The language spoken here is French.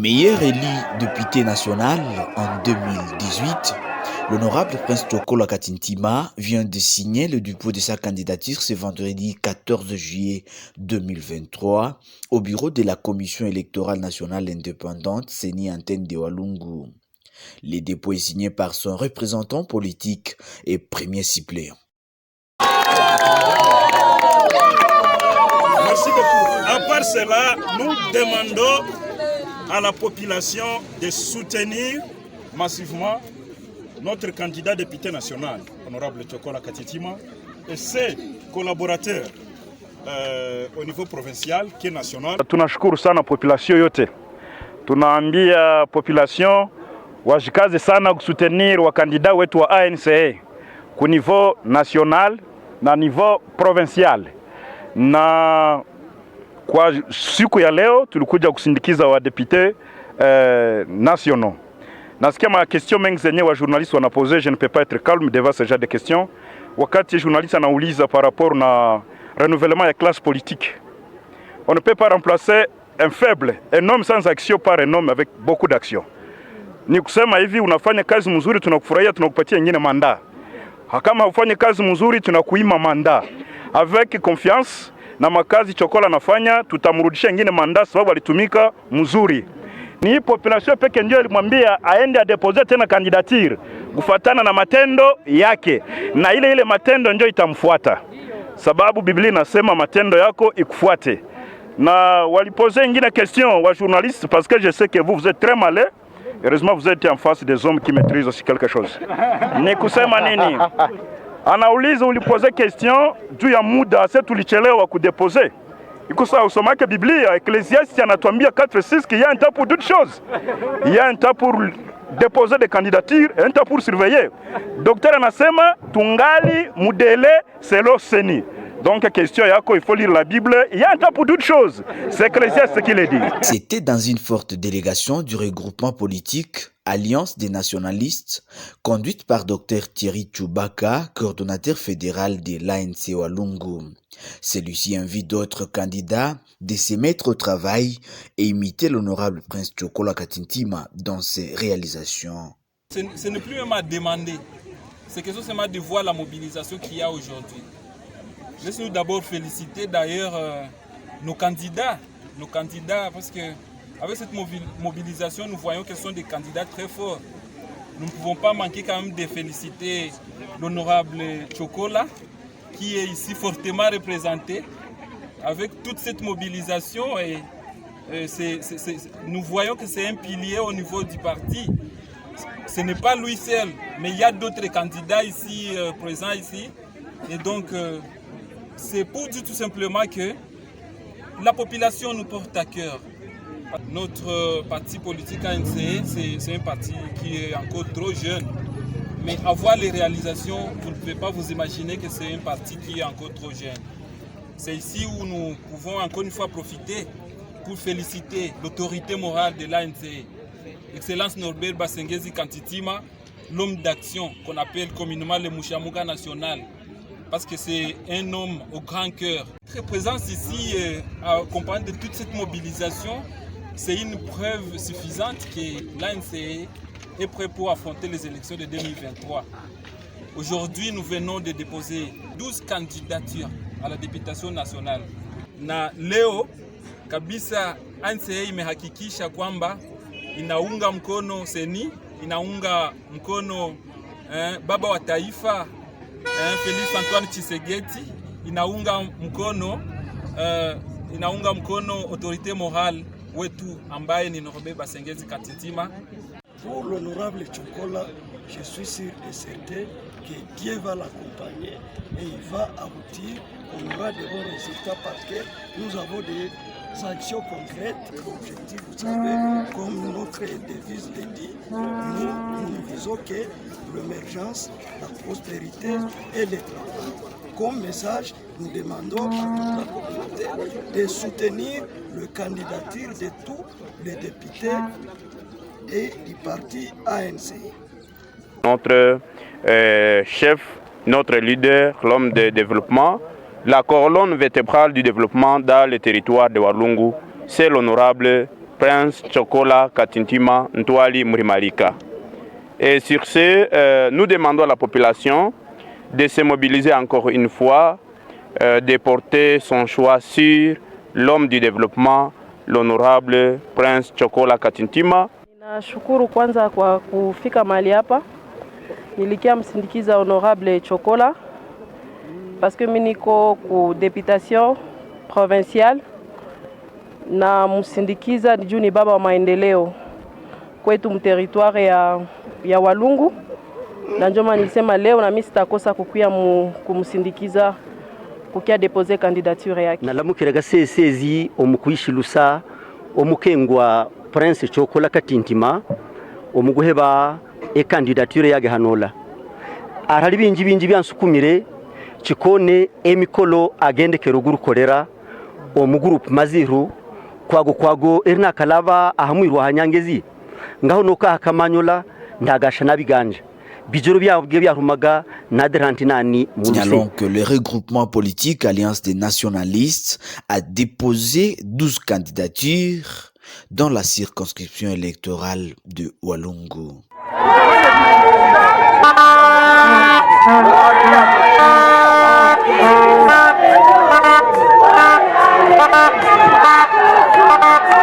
Meilleur élu député national en 2018, l'honorable Prince Tchokola Katintima vient de signer le dépôt de sa candidature ce vendredi 14 juillet 2023 au bureau de la Commission électorale nationale indépendante Seni Antenne de Walungu. Le dépôt est signé par son représentant politique et premier suppléant. Merci beaucoup. À part cela, nous demandons à la population de soutenir massivement notre candidat député national, honorable Tchokola Katintima, et ses collaborateurs au niveau provincial qui est national. Tunashukuru sana population yote. Tunaambia population wajikaze sana kusutenir wakandida wetu wa ANC ku niveau national na niveau provincial. Na kwa siku ya leo tulikuja kusindikiza wa député nationaux. Nasikia ma question mengi zenye wa journaliste wanapose, je ne peux pas être calme devant ce genre de questions. Wakati journaliste anauliza par rapport na renouvellement ya classe politique. On ne peut pas remplacer un faible, un homme sans action par un homme avec beaucoup d'action. Ni kusema hivi, unafanya kazi mzuri tunakufurahia, tunakupatia nyingine manda. Kama ufanye kazi mzuri tunakuima manda. Avec confiance na makazi Tchokola nafanya, tutamrudisha nyingine manda sababu alitumika mzuri. Ni population peke ndio ilimwambia aende adeposer tena candidature kufuatana na matendo yake, na ile matendo ndio itamfuata, sababu Biblia inasema matendo yako ikufuate. Na walipose ingine question wa journaliste, parce que je sais que vous êtes très malais. Heureusement vous êtes en face des hommes qui maîtrisent aussi quelque chose. Ni kusema nini? Anauliza ulipose question juu ya muda sasa tulichelewa kudeposer. Ikusa usomake Biblia, Ecclésiaste anatuambia 4:6 qu'il y a un temps pour toutes choses. Il y a un temps pour déposer des candidatures et un temps pour surveiller. Docteur anasema tungali mudele selo seni. Donc question yako, il faut lire la Bible, il y a un temps pour toutes choses. C'est Ecclésiaste qui le dit. C'était dans une forte délégation du regroupement politique Alliance des nationalistes, conduite par Dr Thierry Tchoubaka, coordonnateur fédéral de l'ANC Walungu. Celui-ci invite d'autres candidats de se mettre au travail et imiter l'honorable Prince Tchokola Katintima dans ses réalisations. Ce n'est plus même à demander, c'est quelque chose seulement de voir la mobilisation qu'il y a aujourd'hui. Laissez-nous d'abord féliciter d'ailleurs nos candidats, parce que avec cette mobilisation, nous voyons que ce sont des candidats très forts. Nous ne pouvons pas manquer quand même de féliciter l'honorable Tchokola, qui est ici fortement représenté. Avec toute cette mobilisation, et nous voyons que c'est un pilier au niveau du parti. Ce n'est pas lui seul, mais il y a d'autres candidats ici, présents ici. Et donc, c'est pour dire tout simplement que la population nous porte à cœur. Notre parti politique ANC, c'est un parti qui est encore trop jeune. Mais avoir les réalisations, vous ne pouvez pas vous imaginer que c'est un parti qui est encore trop jeune. C'est ici où nous pouvons encore une fois profiter pour féliciter l'autorité morale de l'ANC. Excellence Norbert Basengezi Katintima, l'homme d'action qu'on appelle communément le Mouchamouga national. Parce que c'est un homme au grand cœur. Notre présence ici, accompagnée de toute cette mobilisation, c'est une preuve suffisante que l'ANC est prêt pour affronter les élections de 2023. Aujourd'hui, nous venons de déposer 12 candidatures à la députation nationale. Na leo kabisa ANC imehakikisha kwamba inaunga mkono Seni, inaunga mkono baba wa taifa Félix Antoine Tshisekedi, inaunga mkono autorité morale wetu ambaye ni Norbert Basengezi Katintima. Pour l'honorable Tchokola, je suis sûr et certain que Dieu va l'accompagner et il va aboutir. On aura de bons résultats parce que nous avons des actions concrètes. L'objectif, vous savez, comme notre devise le dit, nous visons que l'émergence, la prospérité et le travail. Comme message, nous demandons à toute la communauté de soutenir la candidature de tous les députés et du parti ANC. Notre chef, notre leader, l'homme de développement, la colonne vertébrale du développement dans le territoire de Walungu, c'est l'honorable Prince Chokola Katintima Ntwali Murimalika. Et sur ce, nous demandons à la population de se mobiliser encore une fois, de porter son choix sur l'homme du développement, l'honorable Prince Chokola Katintima. Nashukuru kwanza kwa kufika mahali hapa. Nilikia msindikiza honorable Chokola parce que mimi niko ku députation provinciale na msindikiza juu ni baba wa maendeleo kwetu mteritoire ya Walungu, na ndio maana nilisema leo na mimi sitakosa kukuya kumsindikiza kukia deposer candidature yake. Na lamukiraga sezi omukwishilusa omukengwa Prince Chokola Katintima omuguheba candidature yage hanola arali bingi byansukumire chikone emikolo agende keruguru kolera omugroup maziru kwago erina kalaba ahamwirwa hanyangezi ngaho noka akamanyola ndagasha nabiganje. Signalons que le regroupement politique Alliance des nationalistes a déposé 12 candidatures dans la circonscription électorale de Walungu.